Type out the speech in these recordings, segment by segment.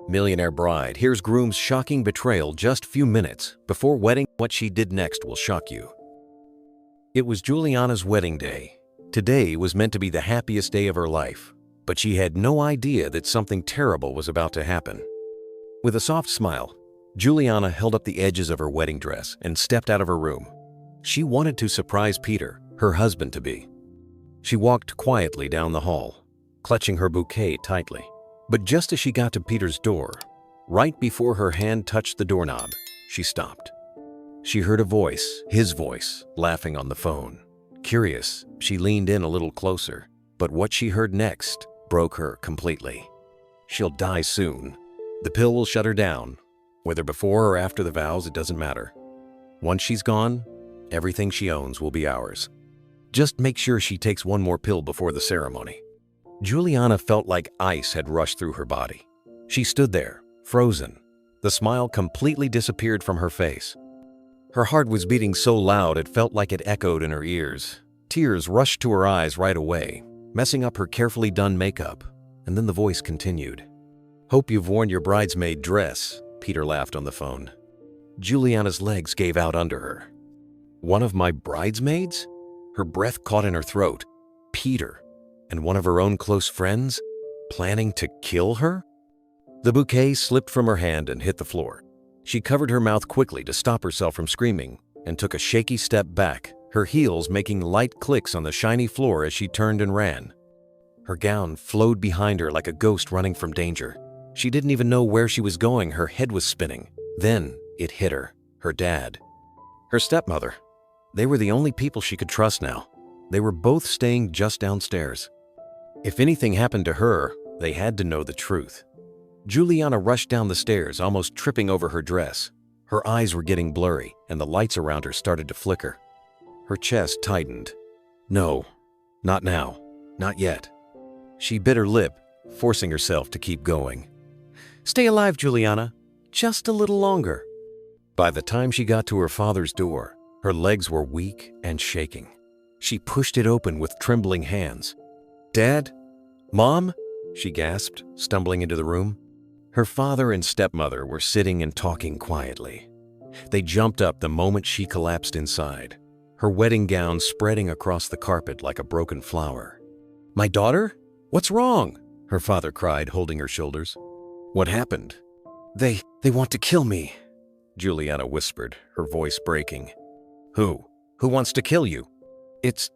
Millionaire Bride, here's Groom's shocking betrayal just few minutes before wedding. What she did next will shock you. It was Juliana's wedding day. Today was meant to be the happiest day of her life, but she had no idea that something terrible was about to happen. With a soft smile, Juliana held up the edges of her wedding dress and stepped out of her room. She wanted to surprise Peter, her husband-to-be. She walked quietly down the hall, clutching her bouquet tightly. But just as she got to Peter's door, right before her hand touched the doorknob, she stopped. She heard a voice, his voice, laughing on the phone. Curious, she leaned in a little closer, but what she heard next broke her completely. She'll die soon. The pill will shut her down. Whether before or after the vows, it doesn't matter. Once she's gone, everything she owns will be ours. Just make sure she takes one more pill before the ceremony. Juliana felt like ice had rushed through her body. She stood there, frozen. The smile completely disappeared from her face. Her heart was beating so loud it felt like it echoed in her ears. Tears rushed to her eyes right away, messing up her carefully done makeup. And then the voice continued. "Hope you've worn your bridesmaid dress," Peter laughed on the phone. Juliana's legs gave out under her. One of my bridesmaids? Her breath caught in her throat. Peter. And one of her own close friends, planning to kill her? The bouquet slipped from her hand and hit the floor. She covered her mouth quickly to stop herself from screaming and took a shaky step back, her heels making light clicks on the shiny floor as she turned and ran. Her gown flowed behind her like a ghost running from danger. She didn't even know where she was going, her head was spinning. Then it hit her, her dad, her stepmother. They were the only people she could trust now. They were both staying just downstairs. If anything happened to her, they had to know the truth. Juliana rushed down the stairs, almost tripping over her dress. Her eyes were getting blurry, and the lights around her started to flicker. Her chest tightened. No, not now, not yet. She bit her lip, forcing herself to keep going. "Stay alive, Juliana. Just a little longer." By the time she got to her father's door, her legs were weak and shaking. She pushed it open with trembling hands. "Dad? Mom?" she gasped, stumbling into the room. Her father and stepmother were sitting and talking quietly. They jumped up the moment she collapsed inside, her wedding gown spreading across the carpet like a broken flower. "My daughter? What's wrong?" her father cried, holding her shoulders. "What happened?" They want to kill me," Juliana whispered, her voice breaking. Who? Who wants to kill you?" It's...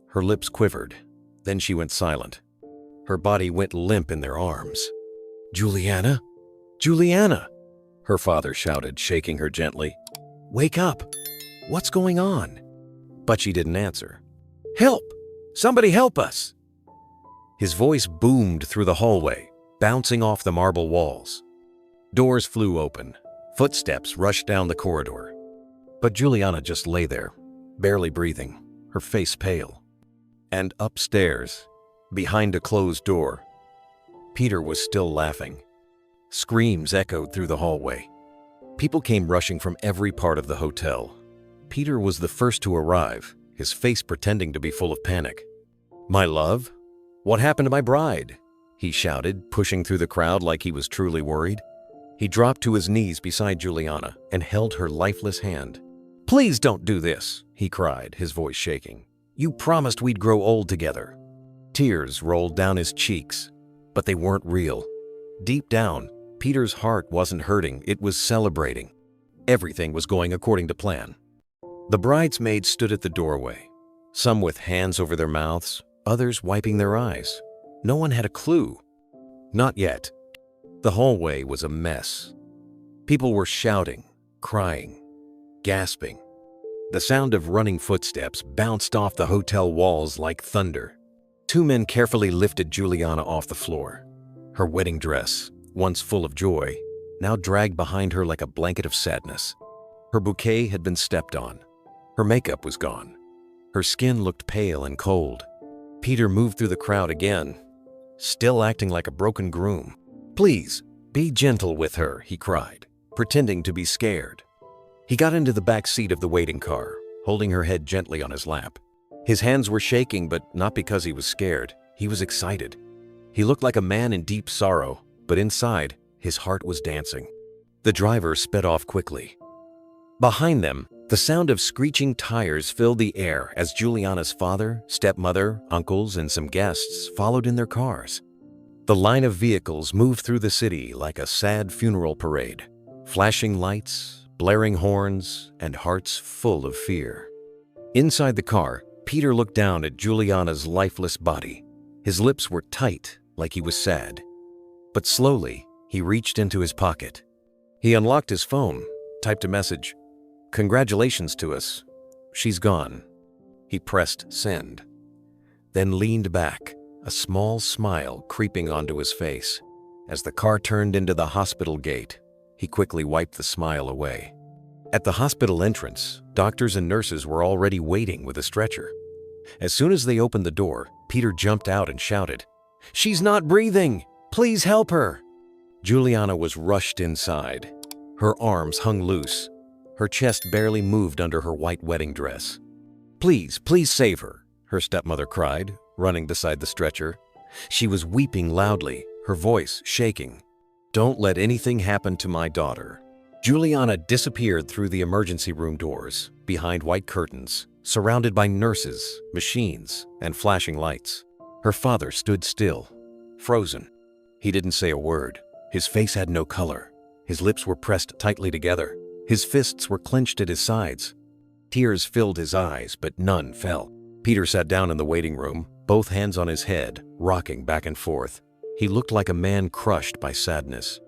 Her lips quivered. Then she went silent. Her body went limp in their arms. "Juliana? Juliana!" her father shouted, shaking her gently. "Wake up! What's going on?" But she didn't answer. "Help! Somebody help us!" His voice boomed through the hallway, bouncing off the marble walls. Doors flew open. Footsteps rushed down the corridor. But Juliana just lay there, barely breathing, her face pale. And upstairs, behind a closed door, Peter was still laughing. Screams echoed through the hallway. People came rushing from every part of the hotel. Peter was the first to arrive, his face pretending to be full of panic. "My love? What happened to my bride?" he shouted, pushing through the crowd like he was truly worried. He dropped to his knees beside Juliana and held her lifeless hand. "Please don't do this," he cried, his voice shaking. "You promised we'd grow old together." Tears rolled down his cheeks, but they weren't real. Deep down, Peter's heart wasn't hurting, it was celebrating. Everything was going according to plan. The bridesmaids stood at the doorway, some with hands over their mouths, others wiping their eyes. No one had a clue. Not yet. The hallway was a mess. People were shouting, crying, gasping. The sound of running footsteps bounced off the hotel walls like thunder. Two men carefully lifted Juliana off the floor. Her wedding dress, once full of joy, now dragged behind her like a blanket of sadness. Her bouquet had been stepped on. Her makeup was gone. Her skin looked pale and cold. Peter moved through the crowd again, still acting like a broken groom. "Please, be gentle with her," he cried, pretending to be scared. He got into the back seat of the waiting car, holding her head gently on his lap. His hands were shaking, but not because he was scared. He was excited. He looked like a man in deep sorrow, but inside, his heart was dancing. The driver sped off quickly. Behind them, the sound of screeching tires filled the air as Juliana's father, stepmother, uncles, and some guests followed in their cars. The line of vehicles moved through the city like a sad funeral parade, flashing lights, blaring horns, and hearts full of fear. Inside the car, Peter looked down at Juliana's lifeless body. His lips were tight, like he was sad. But slowly, he reached into his pocket. He unlocked his phone, typed a message. "Congratulations to us. She's gone." He pressed send, then leaned back, a small smile creeping onto his face. As the car turned into the hospital gate, he quickly wiped the smile away. At the hospital entrance, doctors and nurses were already waiting with a stretcher. As soon as they opened the door, Peter jumped out and shouted, "She's not breathing! Please help her!" Juliana was rushed inside. Her arms hung loose. Her chest barely moved under her white wedding dress. "Please, please save her," her stepmother cried, running beside the stretcher. She was weeping loudly, her voice shaking. "Don't let anything happen to my daughter." Juliana disappeared through the emergency room doors, behind white curtains, surrounded by nurses, machines, and flashing lights. Her father stood still, frozen. He didn't say a word. His face had no color. His lips were pressed tightly together. His fists were clenched at his sides. Tears filled his eyes, but none fell. Peter sat down in the waiting room, both hands on his head, rocking back and forth. He looked like a man crushed by sadness.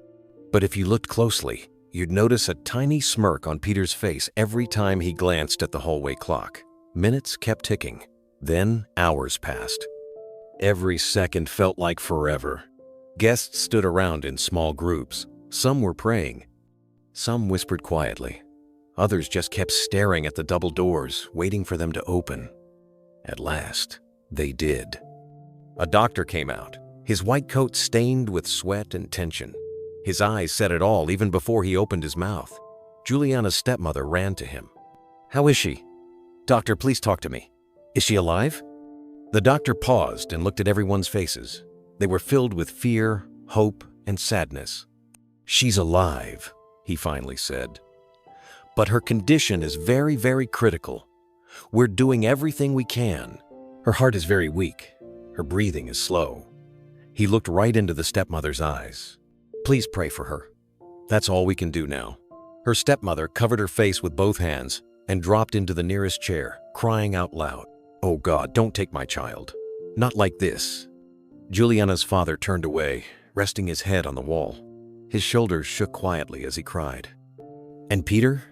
But if you looked closely, you'd notice a tiny smirk on Peter's face every time he glanced at the hallway clock. Minutes kept ticking. Then hours passed. Every second felt like forever. Guests stood around in small groups. Some were praying. Some whispered quietly. Others just kept staring at the double doors, waiting for them to open. At last, they did. A doctor came out, his white coat stained with sweat and tension. His eyes said it all even before he opened his mouth. Juliana's stepmother ran to him. "How is she? Doctor, please talk to me. Is she alive?" The doctor paused and looked at everyone's faces. They were filled with fear, hope, and sadness. "She's alive," he finally said. "But her condition is very, very critical. We're doing everything we can. Her heart is very weak. Her breathing is slow." He looked right into the stepmother's eyes. "Please pray for her. That's all we can do now." Her stepmother covered her face with both hands and dropped into the nearest chair, crying out loud, "Oh God, don't take my child. Not like this." Juliana's father turned away, resting his head on the wall. His shoulders shook quietly as he cried. And Peter?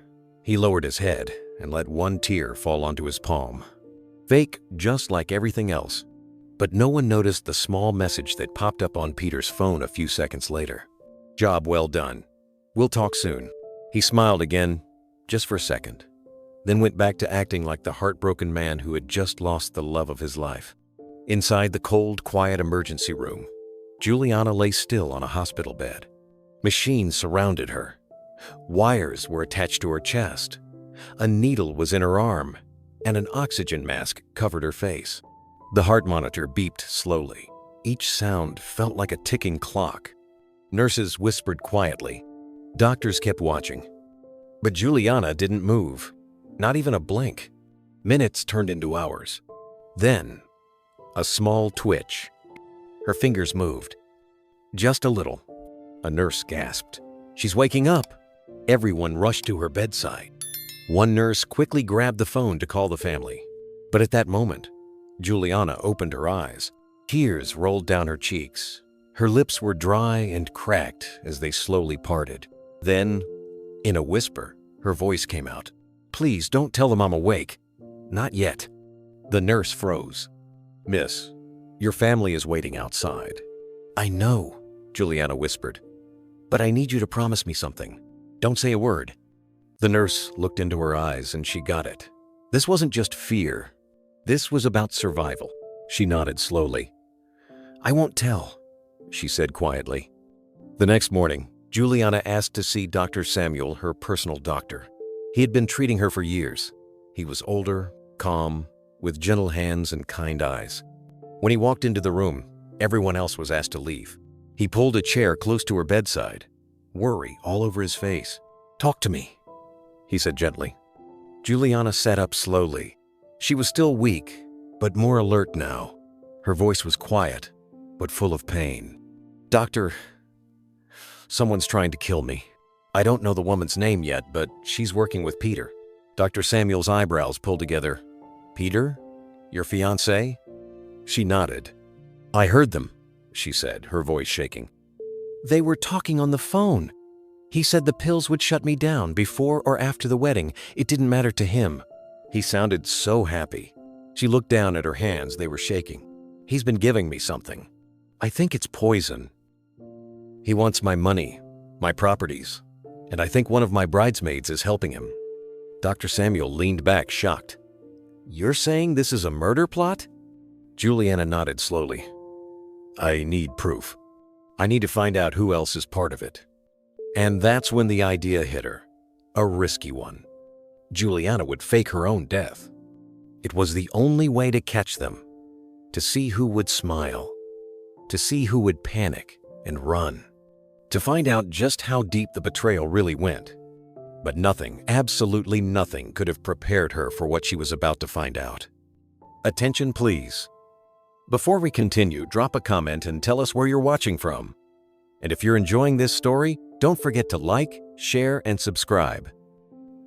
He lowered his head and let one tear fall onto his palm. Fake, just like everything else. But no one noticed the small message that popped up on Peter's phone a few seconds later. "Job well done. We'll talk soon." He smiled again, just for a second, then went back to acting like the heartbroken man who had just lost the love of his life. Inside the cold, quiet emergency room, Juliana lay still on a hospital bed. Machines surrounded her. Wires were attached to her chest. A needle was in her arm, and an oxygen mask covered her face. The heart monitor beeped slowly. Each sound felt like a ticking clock. Nurses whispered quietly. Doctors kept watching. But Juliana didn't move, not even a blink. Minutes turned into hours. Then, a small twitch. Her fingers moved. Just a little. A nurse gasped. "She's waking up!" Everyone rushed to her bedside. One nurse quickly grabbed the phone to call the family. But at that moment, Juliana opened her eyes. Tears rolled down her cheeks. Her lips were dry and cracked as they slowly parted. Then, in a whisper, her voice came out. "Please don't tell them I'm awake. Not yet." The nurse froze. "Miss, your family is waiting outside." "I know," Juliana whispered. "But I need you to promise me something. Don't say a word." The nurse looked into her eyes and she got it. This wasn't just fear. This was about survival. She nodded slowly. "I won't tell," she said quietly. The next morning, Juliana asked to see Dr. Samuel, her personal doctor. He had been treating her for years. He was older, calm, with gentle hands and kind eyes. When he walked into the room, everyone else was asked to leave. He pulled a chair close to her bedside, worry all over his face. "Talk to me," he said gently. Juliana sat up slowly. She was still weak, but more alert now. Her voice was quiet, but full of pain. "Doctor, someone's trying to kill me. I don't know the woman's name yet, but she's working with Peter." Dr. Samuel's eyebrows pulled together. "Peter? Your fiancé?" She nodded. "I heard them," she said, her voice shaking. "They were talking on the phone. He said the pills would shut me down before or after the wedding. It didn't matter to him." He sounded so happy. She looked down at her hands. They were shaking. "He's been giving me something. I think it's poison. He wants my money, my properties, and I think one of my bridesmaids is helping him." Dr. Samuel leaned back, shocked. "You're saying this is a murder plot?" Juliana nodded slowly. "I need proof. I need to find out who else is part of it." And that's when the idea hit her. A risky one. Juliana would fake her own death. It was the only way to catch them, to see who would smile, to see who would panic and run, to find out just how deep the betrayal really went. But nothing, absolutely nothing, could have prepared her for what she was about to find out. Attention, please. Before we continue, drop a comment and tell us where you're watching from. And if you're enjoying this story, don't forget to like, share, and subscribe.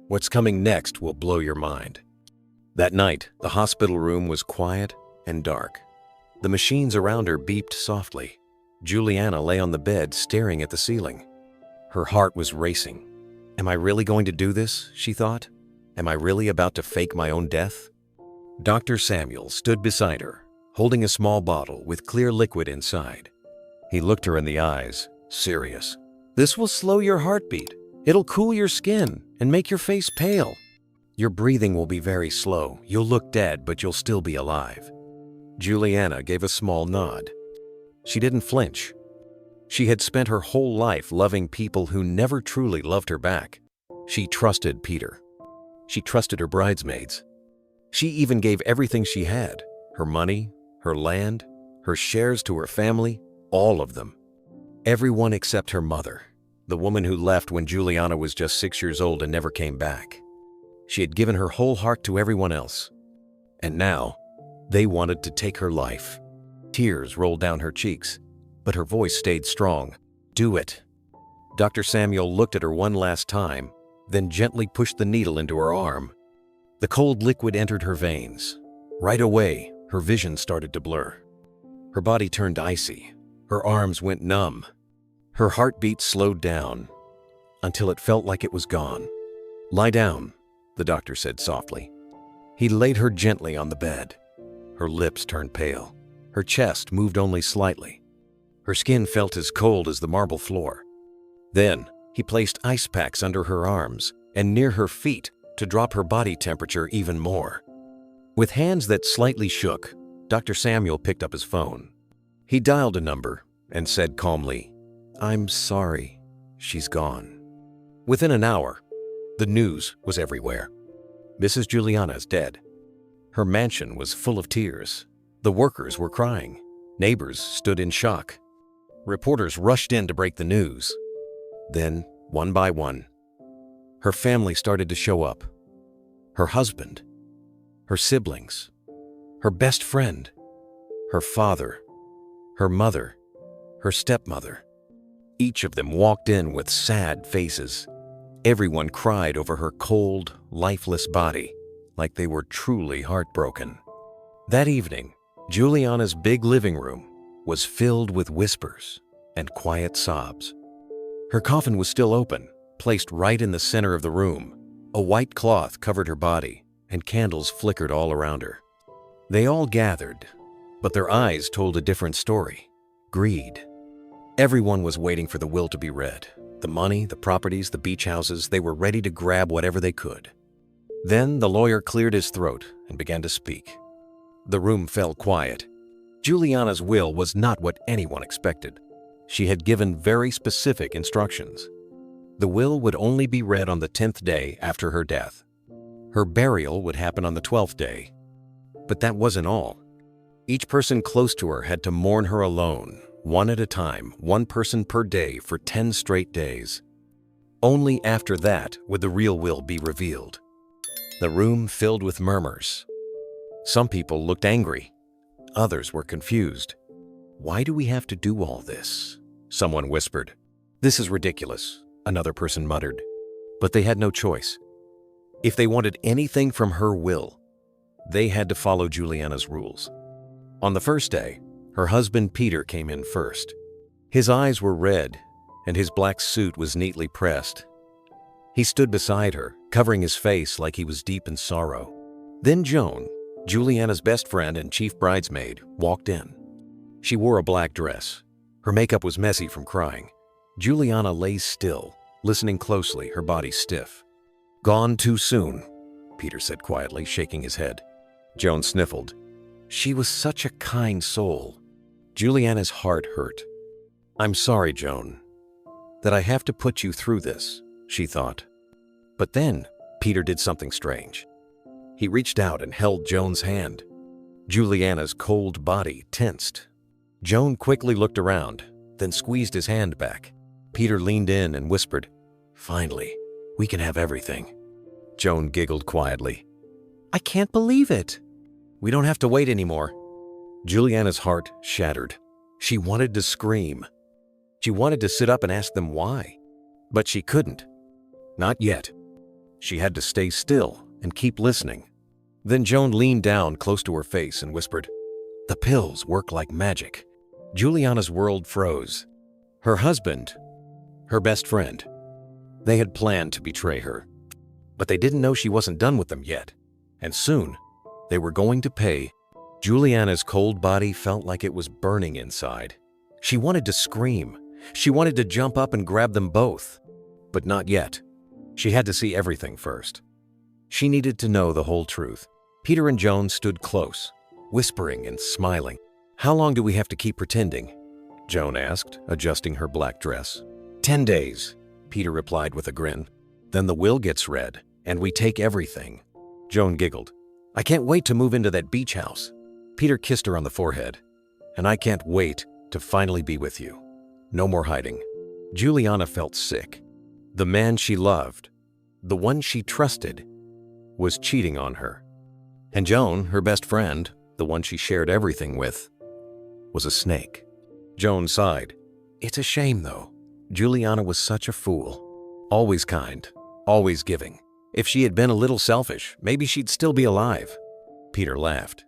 What's coming next will blow your mind. That night, the hospital room was quiet and dark. The machines around her beeped softly. Juliana lay on the bed staring at the ceiling. Her heart was racing. "Am I really going to do this?" she thought. "Am I really about to fake my own death?" Dr. Samuel stood beside her, holding a small bottle with clear liquid inside. He looked her in the eyes, serious. "This will slow your heartbeat. It'll cool your skin and make your face pale. Your breathing will be very slow. You'll look dead, but you'll still be alive." Juliana gave a small nod. She didn't flinch. She had spent her whole life loving people who never truly loved her back. She trusted Peter. She trusted her bridesmaids. She even gave everything she had, her money, her land, her shares to her family, all of them. Everyone except her mother, the woman who left when Juliana was just 6 years old and never came back. She had given her whole heart to everyone else. And now, they wanted to take her life. Tears rolled down her cheeks, but her voice stayed strong. "Do it." Dr. Samuel looked at her one last time, then gently pushed the needle into her arm. The cold liquid entered her veins. Right away, her vision started to blur. Her body turned icy. Her arms went numb. Her heartbeat slowed down until it felt like it was gone. "Lie down," the doctor said softly. He laid her gently on the bed. Her lips turned pale. Her chest moved only slightly. Her skin felt as cold as the marble floor. Then, he placed ice packs under her arms and near her feet to drop her body temperature even more. With hands that slightly shook, Dr. Samuel picked up his phone. He dialed a number and said calmly, "I'm sorry, she's gone." Within an hour, the news was everywhere. Mrs. Juliana is dead. Her mansion was full of tears. The workers were crying. Neighbors stood in shock. Reporters rushed in to break the news. Then, one by one, her family started to show up. Her husband, her siblings, her best friend, her father, her mother, her stepmother. Each of them walked in with sad faces. Everyone cried over her cold, lifeless body, like they were truly heartbroken. That evening, Juliana's big living room was filled with whispers and quiet sobs. Her coffin was still open, placed right in the center of the room. A white cloth covered her body, and candles flickered all around her. They all gathered, but their eyes told a different story. Greed. Everyone was waiting for the will to be read. The money, the properties, the beach houses, they were ready to grab whatever they could. Then the lawyer cleared his throat and began to speak. The room fell quiet. Juliana's will was not what anyone expected. She had given very specific instructions. The will would only be read on the 10th day after her death. Her burial would happen on the 12th day. But that wasn't all. Each person close to her had to mourn her alone, one at a time, one person per day for 10 straight days. Only after that would the real will be revealed. The room filled with murmurs. Some people looked angry. Others were confused. "Why do we have to do all this?" Someone whispered. "This is ridiculous," another person muttered. But they had no choice. If they wanted anything from her will, they had to follow Juliana's rules. On the first day, her husband Peter came in first. His eyes were red, and his black suit was neatly pressed. He stood beside her, covering his face like he was deep in sorrow. Then Joan, Juliana's best friend and chief bridesmaid, walked in. She wore a black dress. Her makeup was messy from crying. Juliana lay still, listening closely, her body stiff. "Gone too soon," Peter said quietly, shaking his head. Joan sniffled. She was such a kind soul. Juliana's heart hurt. "I'm sorry, Joan, that I have to put you through this," she thought. But then Peter did something strange. He reached out and held Joan's hand. Juliana's cold body tensed. Joan quickly looked around, then squeezed his hand back. Peter leaned in and whispered, "Finally, we can have everything." Joan giggled quietly. "I can't believe it. We don't have to wait anymore." Juliana's heart shattered. She wanted to scream. She wanted to sit up and ask them why. But she couldn't. Not yet. She had to stay still and keep listening. Then Joan leaned down close to her face and whispered, "The pills work like magic." Juliana's world froze. Her husband, her best friend, they had planned to betray her. But they didn't know she wasn't done with them yet. And soon, they were going to pay. Juliana's cold body felt like it was burning inside. She wanted to scream. She wanted to jump up and grab them both. But not yet. She had to see everything first. She needed to know the whole truth. Peter and Joan stood close, whispering and smiling. "How long do we have to keep pretending?" Joan asked, adjusting her black dress. 10 days, Peter replied with a grin. "Then the will gets read, and we take everything." Joan giggled. "I can't wait to move into that beach house." Peter kissed her on the forehead. "And I can't wait to finally be with you. No more hiding." Juliana felt sick. The man she loved, the one she trusted, was cheating on her. And Joan, her best friend, the one she shared everything with, was a snake. Joan sighed. "It's a shame, though. Juliana was such a fool. Always kind, always giving. If she had been a little selfish, maybe she'd still be alive." Peter laughed.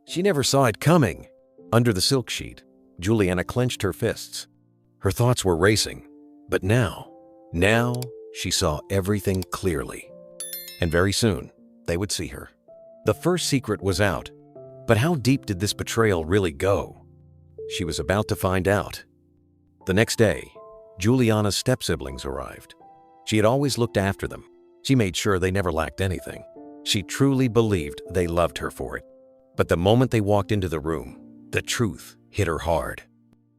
"She never saw it coming." Under the silk sheet, Juliana clenched her fists. Her thoughts were racing. But now she saw everything clearly. And very soon, they would see her. The first secret was out. But how deep did this betrayal really go? She was about to find out. The next day, Juliana's step-siblings arrived. She had always looked after them. She made sure they never lacked anything. She truly believed they loved her for it. But the moment they walked into the room, the truth hit her hard.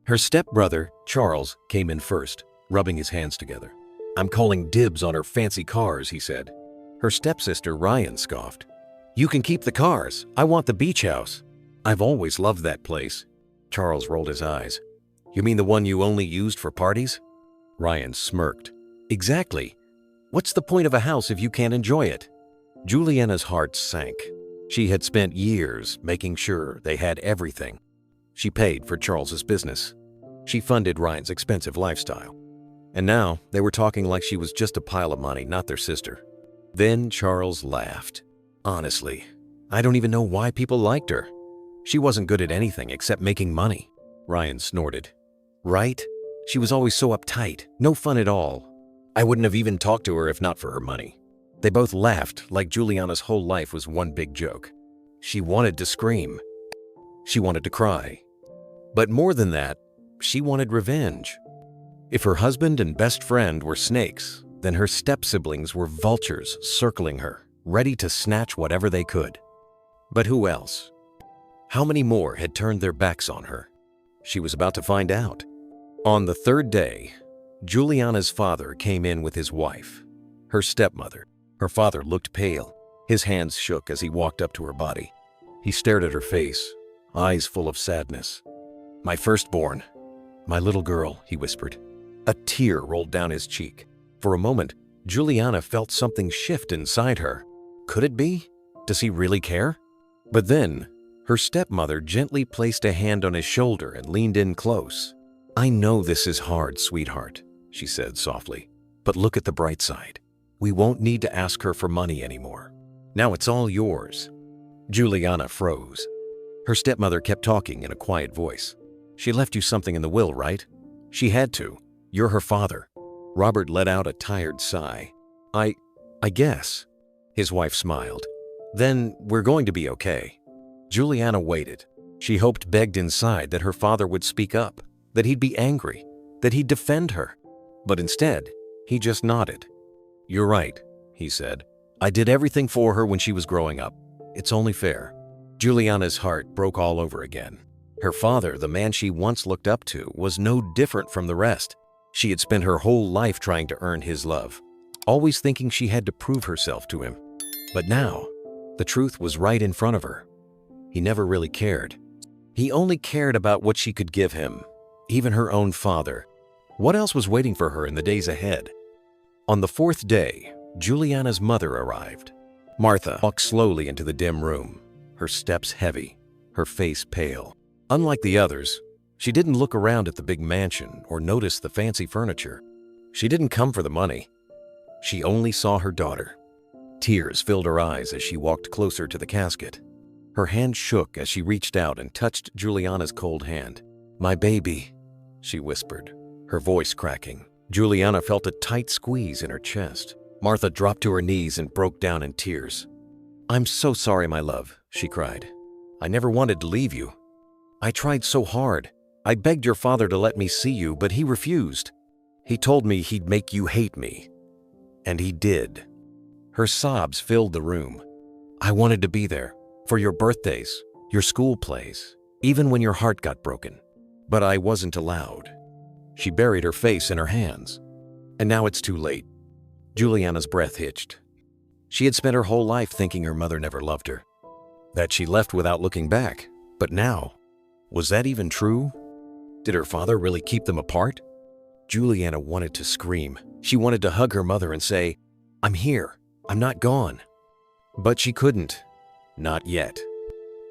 Her stepbrother, Charles, came in first, rubbing his hands together. "I'm calling dibs on her fancy cars," he said. Her stepsister, Ryan, scoffed. "You can keep the cars. I want the beach house. I've always loved that place." Charles rolled his eyes. "You mean the one you only used for parties?" Ryan smirked. "Exactly. What's the point of a house if you can't enjoy it?" Juliana's heart sank. She had spent years making sure they had everything. She paid for Charles's business. She funded Ryan's expensive lifestyle. And now they were talking like she was just a pile of money, not their sister. Then Charles laughed. "Honestly, I don't even know why people liked her. She wasn't good at anything except making money." Ryan snorted. "Right? She was always so uptight, no fun at all. I wouldn't have even talked to her if not for her money." They both laughed like Juliana's whole life was one big joke. She wanted to scream. She wanted to cry. But more than that, she wanted revenge. If her husband and best friend were snakes, then her step-siblings were vultures circling her, ready to snatch whatever they could. But who else? How many more had turned their backs on her? She was about to find out. On the third day, Juliana's father came in with his wife, her stepmother. Her father looked pale. His hands shook as he walked up to her body. He stared at her face, eyes full of sadness. "My firstborn, My little girl, he whispered. A tear rolled down his cheek. For a moment, Juliana felt something shift inside her. Could it be? Does he really care? But then, her stepmother gently placed a hand on his shoulder and leaned in close. I know this is hard, sweetheart, she said softly, but look at the bright side. We won't need to ask her for money anymore. Now it's all yours. Juliana froze. Her stepmother kept talking in a quiet voice. She left you something in the will, right? She had to. You're her father. Robert let out a tired sigh. I guess. His wife smiled. Then we're going to be okay. Juliana waited. She hoped, begged inside that her father would speak up, that he'd be angry, that he'd defend her. But instead, he just nodded. You're right, he said. I did everything for her when she was growing up. It's only fair. Juliana's heart broke all over again. Her father, the man she once looked up to, was no different from the rest. She had spent her whole life trying to earn his love, always thinking she had to prove herself to him. But now, the truth was right in front of her. He never really cared. He only cared about what she could give him, even her own father. What else was waiting for her in the days ahead? On the fourth day, Juliana's mother arrived. Martha walked slowly into the dim room, her steps heavy, her face pale. Unlike the others, she didn't look around at the big mansion or notice the fancy furniture. She didn't come for the money. She only saw her daughter. Tears filled her eyes as she walked closer to the casket. Her hand shook as she reached out and touched Juliana's cold hand. My baby, she whispered, her voice cracking. Juliana felt a tight squeeze in her chest. Martha dropped to her knees and broke down in tears. I'm so sorry, my love, she cried. I never wanted to leave you. I tried so hard. I begged your father to let me see you, but he refused. He told me he'd make you hate me. And he did. Her sobs filled the room. I wanted to be there, for your birthdays, your school plays, even when your heart got broken. But I wasn't allowed. She buried her face in her hands. And now it's too late. Juliana's breath hitched. She had spent her whole life thinking her mother never loved her, that she left without looking back. But now, was that even true? Did her father really keep them apart? Juliana wanted to scream. She wanted to hug her mother and say, I'm here. I'm not gone. But she couldn't. Not yet.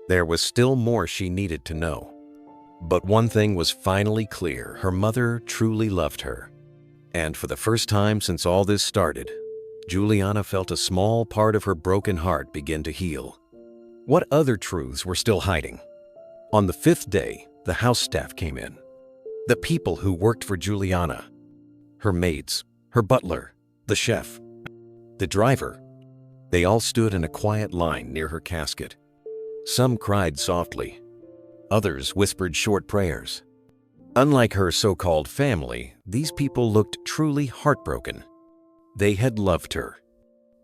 There was still more she needed to know. But one thing was finally clear. Her mother truly loved her. And for the first time since all this started, Juliana felt a small part of her broken heart begin to heal. What other truths were still hiding? On the fifth day, the house staff came in. The people who worked for Juliana. Her maids, her butler, the chef, the driver. They all stood in a quiet line near her casket. Some cried softly. Others whispered short prayers. Unlike her so-called family, these people looked truly heartbroken. They had loved her,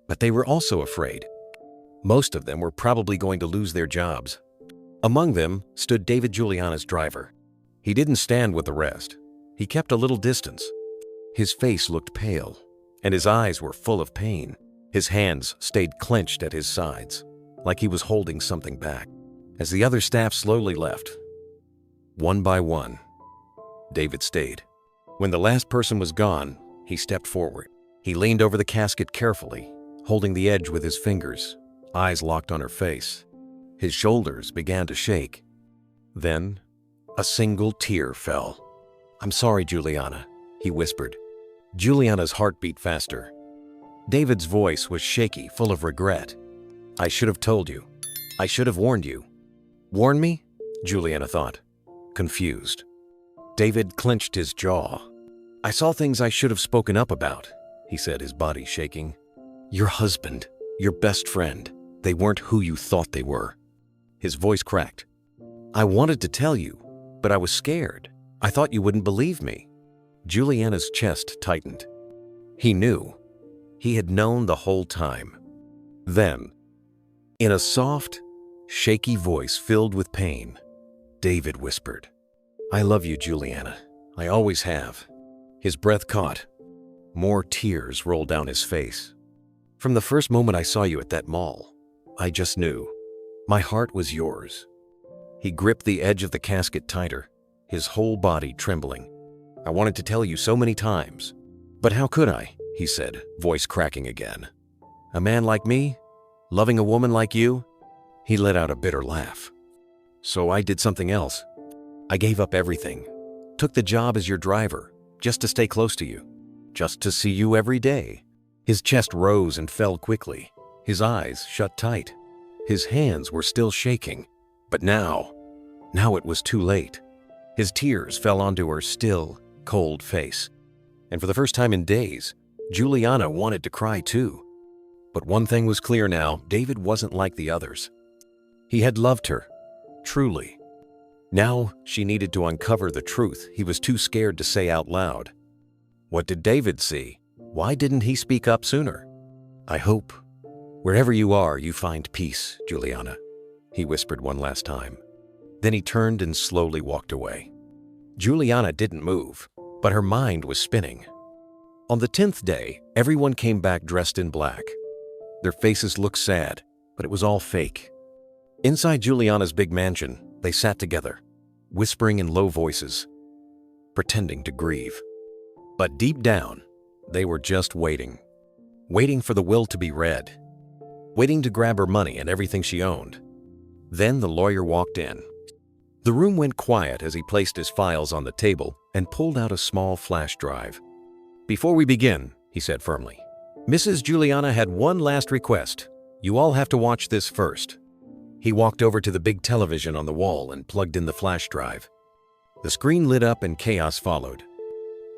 but they were also afraid. Most of them were probably going to lose their jobs. Among them stood David, Juliana's driver. He didn't stand with the rest. He kept a little distance. His face looked pale, and his eyes were full of pain. His hands stayed clenched at his sides, like he was holding something back. As the other staff slowly left, one by one, David stayed. When the last person was gone, he stepped forward. He leaned over the casket carefully, holding the edge with his fingers, eyes locked on her face. His shoulders began to shake. Then, a single tear fell. I'm sorry, Juliana, he whispered. Juliana's heart beat faster. David's voice was shaky, full of regret. I should have told you. I should have warned you. Warn me? Juliana thought, confused. David clenched his jaw. I saw things I should have spoken up about, he said, his body shaking. Your husband, your best friend, they weren't who you thought they were. His voice cracked. I wanted to tell you, but I was scared. I thought you wouldn't believe me. Juliana's chest tightened. He knew. He had known the whole time. Then, in a soft, shaky voice filled with pain, David whispered, I love you, Juliana. I always have. His breath caught. More tears rolled down his face. From the first moment I saw you at that mall, I just knew. My heart was yours. He gripped the edge of the casket tighter. his whole body trembling. "I wanted to tell you so many times. But how could I?" he said, voice cracking again. "A man like me? Loving a woman like you?" He let out a bitter laugh. "So I did something else. I gave up everything. Took the job as your driver, just to stay close to you. Just to see you every day." His chest rose and fell quickly. His eyes shut tight. His hands were still shaking. But now it was too late. His tears fell onto her still, cold face. And for the first time in days, Juliana wanted to cry too. But one thing was clear now: David wasn't like the others. He had loved her, truly. Now she needed to uncover the truth he was too scared to say out loud. What did David see? Why didn't he speak up sooner? "I hope, wherever you are, you find peace, Juliana," he whispered one last time. Then he turned and slowly walked away. Juliana didn't move, but her mind was spinning. On the 10th day, everyone came back dressed in black. Their faces looked sad, but it was all fake. Inside Juliana's big mansion, they sat together, whispering in low voices, pretending to grieve. But deep down, they were just waiting. Waiting for the will to be read. Waiting to grab her money and everything she owned. Then the lawyer walked in. The room went quiet as he placed his files on the table and pulled out a small flash drive. "Before we begin," he said firmly, "Mrs. Juliana had one last request. You all have to watch this first." He walked over to the big television on the wall and plugged in the flash drive. The screen lit up and chaos followed.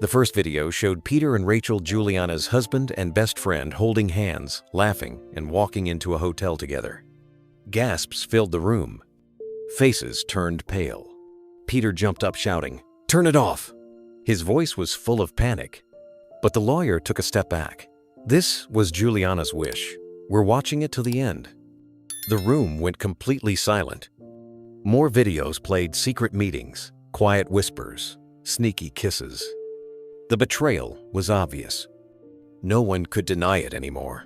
The first video showed Peter and Rachel, Juliana's husband and best friend, holding hands, laughing, and walking into a hotel together. Gasps filled the room. Faces turned pale. Peter jumped up shouting, "Turn it off!" His voice was full of panic. But the lawyer took a step back. "This was Juliana's wish. We're watching it till the end." The room went completely silent. More videos played secret meetings, quiet whispers, sneaky kisses. The betrayal was obvious. No one could deny it anymore.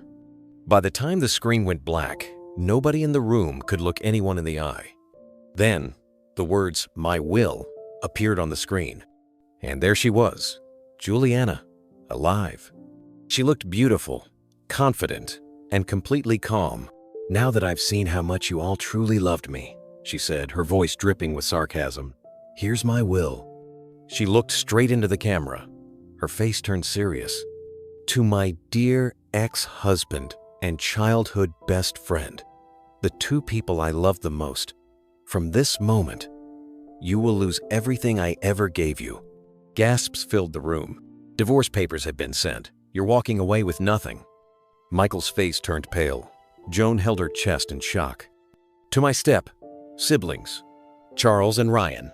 By the time the screen went black, nobody in the room could look anyone in the eye. Then, the words, "My will," appeared on the screen. And there she was, Juliana, alive. She looked beautiful, confident, and completely calm. "Now that I've seen how much you all truly loved me," she said, her voice dripping with sarcasm, "here's my will." She looked straight into the camera. Her face turned serious. "To my dear ex-husband and childhood best friend, the two people I love the most, from this moment, you will lose everything I ever gave you." Gasps filled the room. Divorce papers had been sent. "You're walking away with nothing." Michael's face turned pale. Joan held her chest in shock. "To my step, siblings, Charles and Ryan,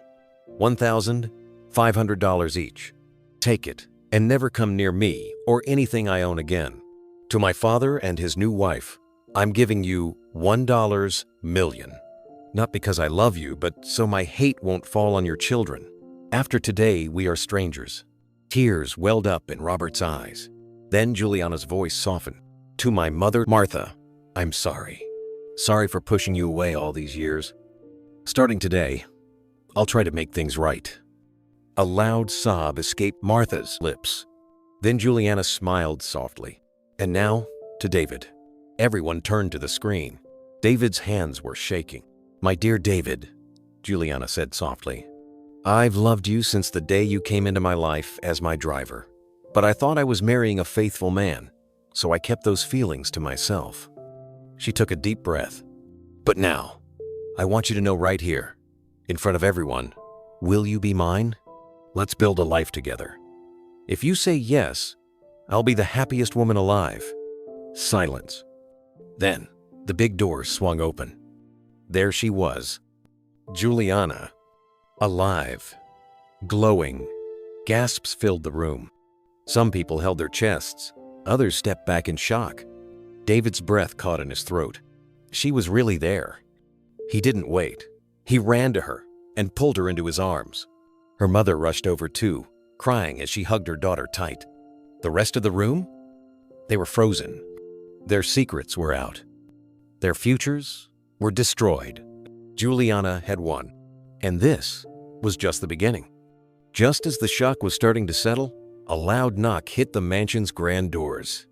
$1,500 each. Take it and never come near me or anything I own again. To my father and his new wife, I'm giving you $1 million. Not because I love you, but so my hate won't fall on your children. After today, we are strangers." Tears welled up in Robert's eyes. Then Juliana's voice softened. "To my mother, Martha, I'm sorry. Sorry for pushing you away all these years. Starting today, I'll try to make things right." A loud sob escaped Martha's lips. Then Juliana smiled softly. "And now, to David." Everyone turned to the screen. David's hands were shaking. "My dear David," Juliana said softly, "I've loved you since the day you came into my life as my driver. But I thought I was marrying a faithful man, so I kept those feelings to myself." She took a deep breath. "But now, I want you to know right here, in front of everyone, will you be mine? Let's build a life together. If you say yes, I'll be the happiest woman alive." Silence. Then, the big doors swung open. There she was, Juliana, alive, glowing. Gasps filled the room. Some people held their chests. Others stepped back in shock. David's breath caught in his throat. She was really there. He didn't wait. He ran to her and pulled her into his arms. Her mother rushed over too, crying as she hugged her daughter tight. The rest of the room? They were frozen. Their secrets were out. Their futures were destroyed. Juliana had won. And this was just the beginning. Just as the shock was starting to settle, a loud knock hit the mansion's grand doors.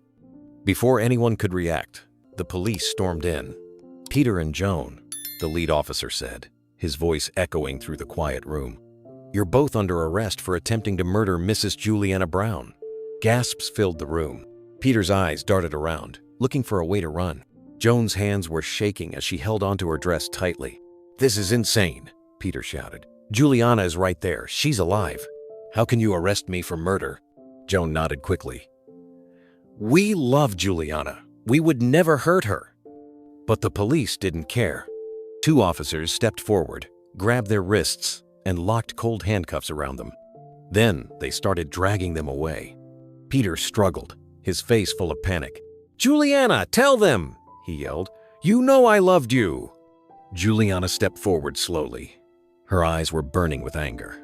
Before anyone could react, the police stormed in. "Peter and Joan," the lead officer said, his voice echoing through the quiet room. "You're both under arrest for attempting to murder Mrs. Juliana Brown." Gasps filled the room. Peter's eyes darted around, looking for a way to run. Joan's hands were shaking as she held onto her dress tightly. "This is insane," Peter shouted. "Juliana is right there. She's alive. How can you arrest me for murder?" Joan nodded quickly. "We love Juliana. We would never hurt her." But the police didn't care. Two officers stepped forward, grabbed their wrists, and locked cold handcuffs around them. Then they started dragging them away. Peter struggled, his face full of panic. "Juliana, tell them!" he yelled. "You know I loved you!" Juliana stepped forward slowly. Her eyes were burning with anger.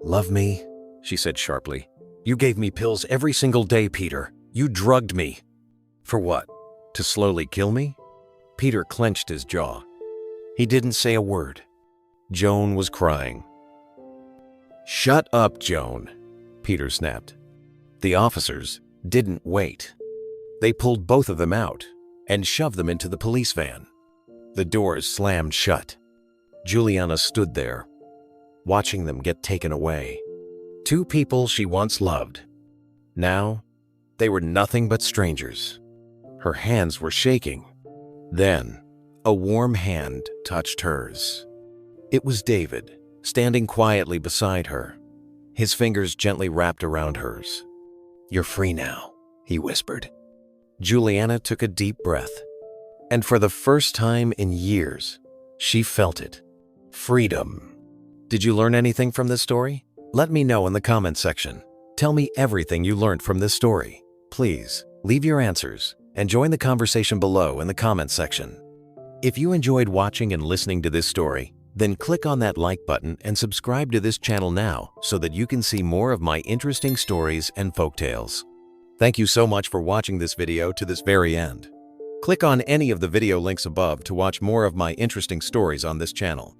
"Love me?" she said sharply. "You gave me pills every single day, Peter. You drugged me." "For what? To slowly kill me?" Peter clenched his jaw. He didn't say a word. Joan was crying. "Shut up, Joan," Peter snapped. The officers didn't wait. They pulled both of them out and shoved them into the police van. The doors slammed shut. Juliana stood there, watching them get taken away. Two people she once loved. Now, they were nothing but strangers. Her hands were shaking. Then, a warm hand touched hers. It was David, standing quietly beside her, his fingers gently wrapped around hers. "You're free now," he whispered. Juliana took a deep breath, and for the first time in years, she felt it. Freedom. Did you learn anything from this story? Let me know in the comments section. Tell me everything you learned from this story. Please, leave your answers and join the conversation below in the comments section. If you enjoyed watching and listening to this story, then click on that like button and subscribe to this channel now so that you can see more of my interesting stories and folktales. Thank you so much for watching this video to this very end. Click on any of the video links above to watch more of my interesting stories on this channel.